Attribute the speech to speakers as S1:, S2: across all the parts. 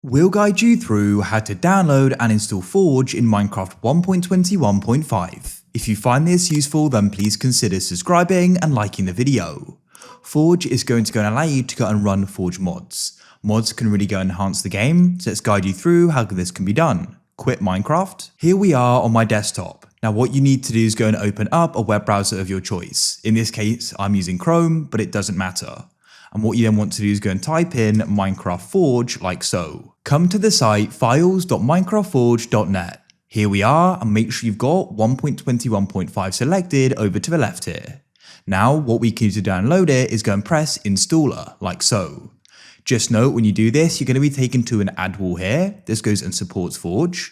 S1: We'll guide you through how to download and install Forge in Minecraft 1.21.5. If you find this useful, then please consider subscribing and liking the video. Forge is going to go and allow you to go and run Forge mods. Mods can really go and enhance the game, so let's guide you through how this can be done. Quit Minecraft. Here we are on my desktop. Now what you need to do is go and open up a web browser of your choice. In this case, I'm using Chrome, but it doesn't matter. And what you then want to do is go and type in Minecraft Forge like so. Come to the site files.minecraftforge.net. Here we are, and make sure you've got 1.21.5 selected over to the left here. Now what we can do to download it is go and press Installer like so. Just note when you do this, you're going to be taken to an ad wall here. This goes and supports Forge.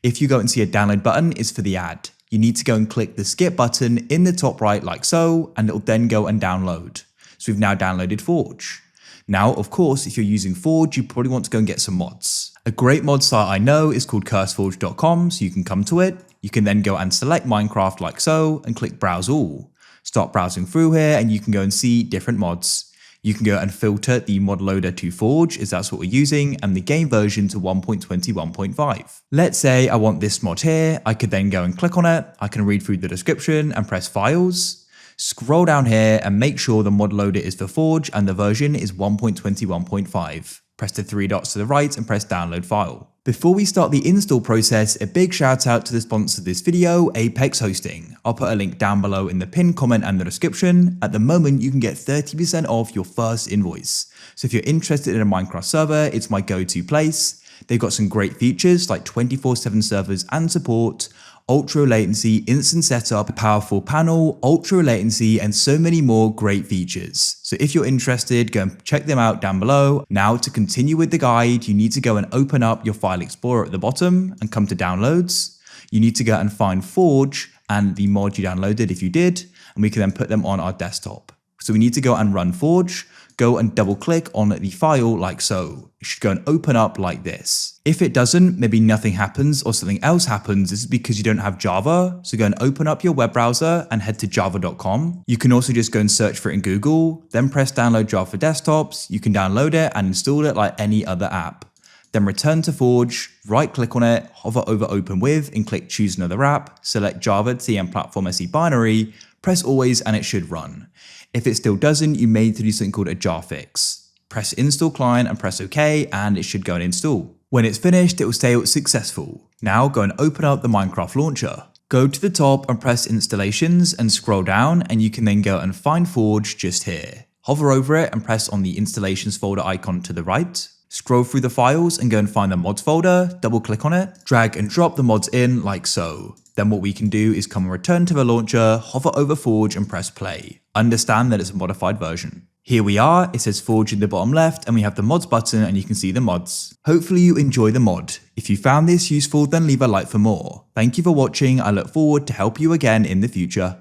S1: If you go and see a download button, it's for the ad. You need to go and click the skip button in the top right like so, and it'll then go and download. So we've now downloaded Forge. Now, of course, if you're using Forge, you probably want to go and get some mods. A great mod site I know is called curseforge.com, so you can come to it. You can then go and select Minecraft like so and click Browse All. Start browsing through here and you can go and see different mods. You can go and filter the mod loader to Forge, as that's what we're using, and the game version to 1.21.5. Let's say I want this mod here. I could then go and click on it. I can read through the description and press Files. Scroll down here and make sure the mod loader is for Forge and the version is 1.21.5. Press the three dots to the right and press download file. Before we start the install process, a big shout out to the sponsor of this video, Apex Hosting. I'll put a link down below in the pinned comment and the description. At the moment, you can get 30% off your first invoice. So if you're interested in a Minecraft server, it's my go-to place. They've got some great features like 24/7 servers and support, ultra latency, instant setup, powerful panel, ultra latency, and so many more great features. So if you're interested, go and check them out down below. Now to continue with the guide, you need to go and open up your file explorer at the bottom and come to downloads. You need to go and find Forge and the mod you downloaded if you did, and we can then put them on our desktop. So we need to go and run Forge. Go and double click on the file like so. It should go and open up like this. If it doesn't, maybe nothing happens or something else happens. This is because you don't have Java. So go and open up your web browser and head to java.com. You can also just go and search for it in Google, then press download Java for desktops. You can download it and install it like any other app. Then return to Forge, right click on it, hover over open with and click choose another app, select Java TM platform SE binary, press always and it should run. If it still doesn't, you may need to do something called a jar fix. Press install client and press OK and it should go and install. When it's finished, it will say it's successful. Now go and open up the Minecraft launcher. Go to the top and press installations and scroll down and you can then go and find Forge just here. Hover over it and press on the installations folder icon to the right. Scroll through the files and go and find the mods folder, double click on it, drag and drop the mods in like so. Then what we can do is come and return to the launcher, hover over Forge and press play. Understand that it's a modified version. Here we are, it says Forge in the bottom left and we have the mods button and you can see the mods. Hopefully you enjoy the mod. If you found this useful, then leave a like for more. Thank you for watching, I look forward to help you again in the future.